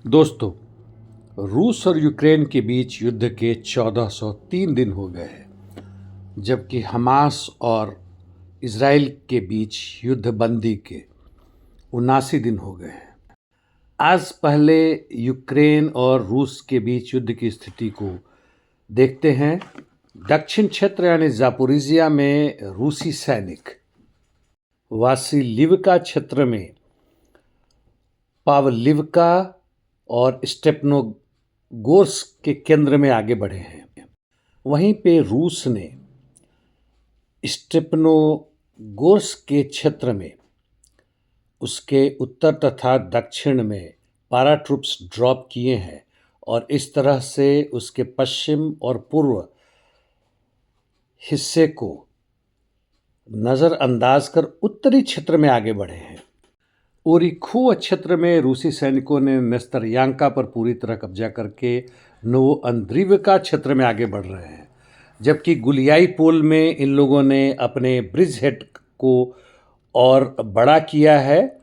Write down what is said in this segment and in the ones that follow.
दोस्तों, रूस और यूक्रेन के बीच युद्ध के 1403 दिन हो गए हैं, जबकि हमास और इज़राइल के बीच युद्धबंदी के 79 दिन हो गए हैं। आज पहले यूक्रेन और रूस के बीच युद्ध की स्थिति को देखते हैं। दक्षिण क्षेत्र यानी ज़ापोरिजिया में रूसी सैनिक वासिलिवका क्षेत्र में पावलिवका और स्टेपनोगोर्स्क के केंद्र में आगे बढ़े हैं। वहीं पे रूस ने स्टेपनोगोर्स्क के क्षेत्र में उसके उत्तर तथा दक्षिण में पैराट्रूप्स ड्रॉप किए हैं और इस तरह से उसके पश्चिम और पूर्व हिस्से को नज़रअंदाज कर उत्तरी क्षेत्र में आगे बढ़े हैं। ओरिखोव क्षेत्र में रूसी सैनिकों ने नेस्तरयांका पर पूरी तरह कब्जा करके नोवोअंद्रिवका क्षेत्र में आगे बढ़ रहे हैं, जबकि गुलियाई पोल में इन लोगों ने अपने ब्रिज हेड को और बड़ा किया है।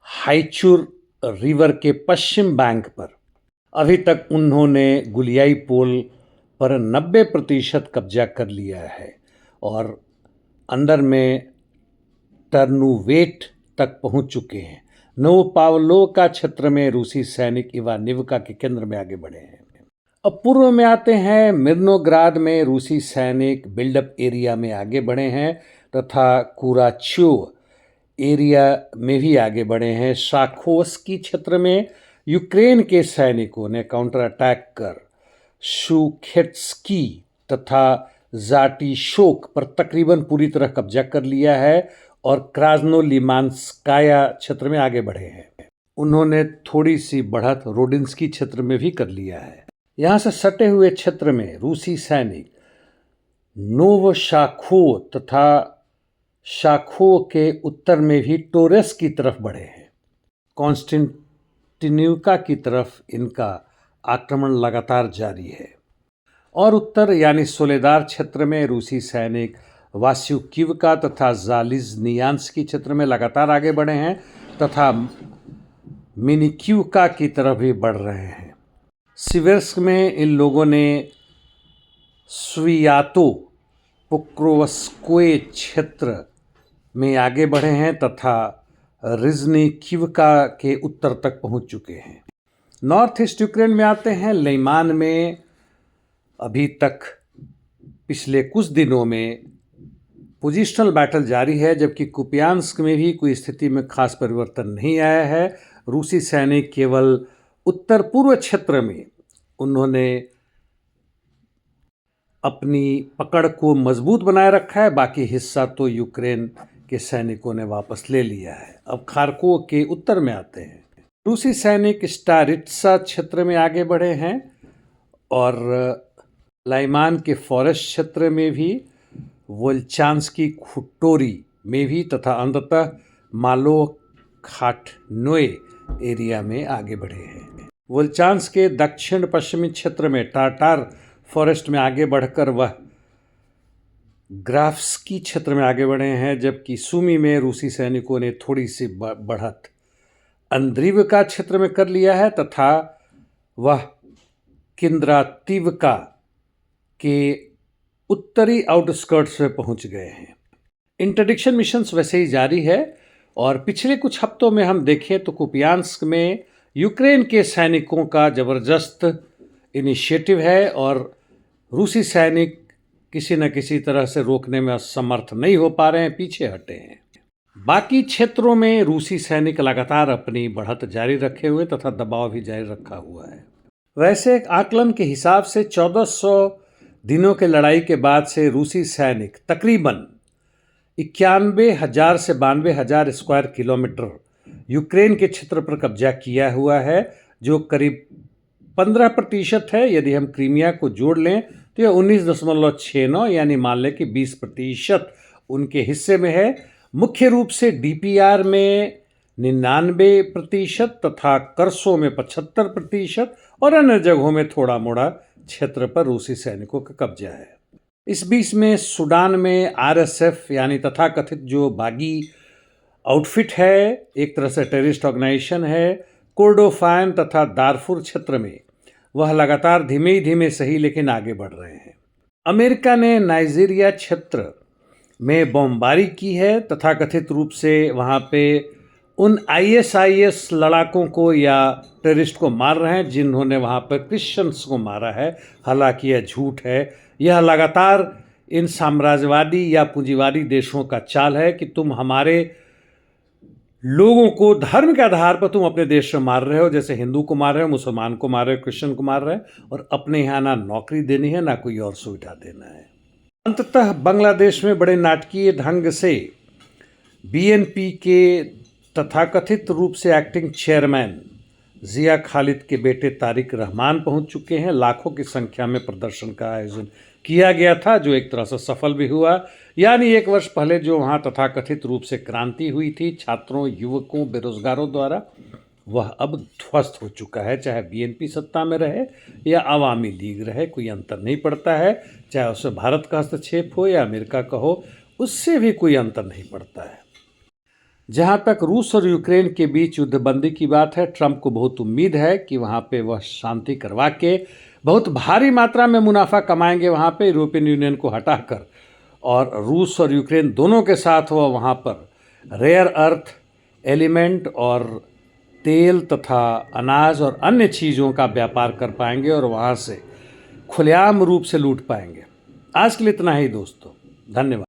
हाइचुर रिवर के पश्चिम बैंक पर अभी तक उन्होंने गुलियाई पोल पर 90% कब्जा कर लिया है और अंदर में टर्नुवेट तक पहुंच चुके हैं। नोवोपावलोवका क्षेत्र में रूसी सैनिक इवानिवका के केंद्र में आगे बढ़े हैं। अब पूर्व में आते हैं। मिर्नोग्राद में रूसी सैनिक बिल्डअप एरिया में आगे बढ़े हैं तथा कुराच्योव एरिया में भी आगे बढ़े हैं। शाखोवस्की क्षेत्र में यूक्रेन के सैनिकों ने काउंटर अटैक कर शुखेट्स्की तथा ज़ाटिशोक पर तकरीबन पूरी तरह कब्जा कर लिया है और क्रास्नोलिमानस्काया क्षेत्र में आगे बढ़े हैं। उन्होंने थोड़ी सी बढ़त रोडिंस्की क्षेत्र में भी कर लिया है। यहाँ से सटे हुए क्षेत्र में रूसी सैनिक नोवशाखोव तथा शाखोव के उत्तर में भी टोरेस की तरफ बढ़े हैं। कॉन्स्टेंटिनिवका की तरफ इनका आक्रमण लगातार जारी है और उत्तर यानी सोलेदार क्षेत्र में रूसी सैनिक वास्युकिवका तथा जालिज़नियांस्की क्षेत्र में लगातार आगे बढ़े हैं तथा मिनिक्यूका की तरफ भी बढ़ रहे हैं। सिवेर्स्क में इन लोगों ने स्वियातो पोक्रोवस्कोए क्षेत्र में आगे बढ़े हैं तथा रिजनिकिवका के उत्तर तक पहुंच चुके हैं। नॉर्थ ईस्ट यूक्रेन में आते हैं। लिमान में अभी तक पिछले कुछ दिनों में पोजिशनल बैटल जारी है, जबकि कुपियांस्क में भी कोई स्थिति में खास परिवर्तन नहीं आया है। रूसी सैनिक केवल उत्तर पूर्व क्षेत्र में उन्होंने अपनी पकड़ को मजबूत बनाए रखा है, बाकी हिस्सा तो यूक्रेन के सैनिकों ने वापस ले लिया है। अब खार्कोव के उत्तर में आते हैं। रूसी सैनिक स्टारिट्सा क्षेत्र में आगे बढ़े हैं और लाइमान के फॉरेस्ट क्षेत्र में भी, वोल्चांस्की खुटोरी में भी तथा अंततः मालोखाटनोए एरिया में आगे बढ़े हैं। वोल्चांस्क के दक्षिण पश्चिमी क्षेत्र में टाटार फॉरेस्ट में आगे बढ़कर वह ग्राफ्स्की क्षेत्र में आगे बढ़े हैं, जबकि सुमी में रूसी सैनिकों ने थोड़ी सी बढ़त अंद्रिवका क्षेत्र में कर लिया है तथा वह किंद्रातिवका के उत्तरी आउटस्कर्ट्स में पहुंच गए हैं। इंटरडिक्शन मिशंस वैसे ही जारी है और पिछले कुछ हफ्तों में हम देखें तो कुपियांस्क में यूक्रेन के सैनिकों का ज़बरदस्त इनिशिएटिव है और रूसी सैनिक किसी न किसी तरह से रोकने में असमर्थ नहीं हो पा रहे हैं, पीछे हटे हैं। बाकी क्षेत्रों में रूसी सैनिक लगातार अपनी बढ़त जारी रखे हुए तथा दबाव भी जारी रखा हुआ है। वैसे एक आकलन के हिसाब से 1400 दिनों के लड़ाई के बाद से रूसी सैनिक तकरीबन 91,000 से 92,000 स्क्वायर किलोमीटर यूक्रेन के क्षेत्र पर कब्जा किया हुआ है, जो करीब 15% है। यदि हम क्रीमिया को जोड़ लें तो यह 19.69 यानी मान लें कि 20% उनके हिस्से में है। मुख्य रूप से डीपीआर में 99% तथा कर्सों में 75% और अन्य जगहों में थोड़ा मोड़ा क्षेत्र पर रूसी सैनिकों का कब्जा है। इस बीच में सूडान में आरएसएफ यानी तथाकथित जो बागी आउटफिट है, एक तरह से टेररिस्ट ऑर्गेनाइजेशन है, कोर्डोफान तथा दारफुर क्षेत्र में वह लगातार धीमे ही धीमे सही लेकिन आगे बढ़ रहे हैं। अमेरिका ने नाइजीरिया क्षेत्र में बमबारी की है, तथाकथित रूप से वहाँ पे उन ISIS लड़ाकों को या टेररिस्ट को मार रहे हैं जिन्होंने वहाँ पर क्रिश्चियंस को मारा है। हालांकि यह झूठ है। यह लगातार इन साम्राज्यवादी या पूंजीवादी देशों का चाल है कि तुम हमारे लोगों को धर्म के आधार पर तुम अपने देश में मार रहे हो, जैसे हिंदू को मार रहे हो, मुसलमान को मार रहे हो, क्रिश्चियन को मार रहे हो, और अपने यहाँ ना नौकरी देनी है ना कोई और सुविधा देना है। अंततः बांग्लादेश में बड़े नाटकीय ढंग से BNP के तथाकथित रूप से एक्टिंग चेयरमैन जिया खालिद के बेटे तारिक रहमान पहुंच चुके हैं। लाखों की संख्या में प्रदर्शन का आयोजन किया गया था, जो एक तरह से सफल भी हुआ। यानी 1 वर्ष पहले जो वहाँ तथाकथित रूप से क्रांति हुई थी छात्रों, युवकों, बेरोजगारों द्वारा, वह अब ध्वस्त हो चुका है। चाहे BNP सत्ता में रहे या अवामी लीग रहे, कोई अंतर नहीं पड़ता है। चाहे उसमें भारत का हस्तक्षेप हो या अमेरिका का हो, उससे भी कोई अंतर नहीं पड़ता है। जहाँ तक रूस और यूक्रेन के बीच युद्धबंदी की बात है, ट्रंप को बहुत उम्मीद है कि वहाँ पे वह शांति करवा के बहुत भारी मात्रा में मुनाफा कमाएंगे वहाँ पे यूरोपियन यूनियन को हटाकर, और रूस और यूक्रेन दोनों के साथ वह वहाँ पर रेयर अर्थ एलिमेंट और तेल तथा अनाज और अन्य चीज़ों का व्यापार कर पाएंगे और वहाँ से खुलेआम रूप से लूट पाएंगे। आज के लिए इतना ही दोस्तों, धन्यवाद।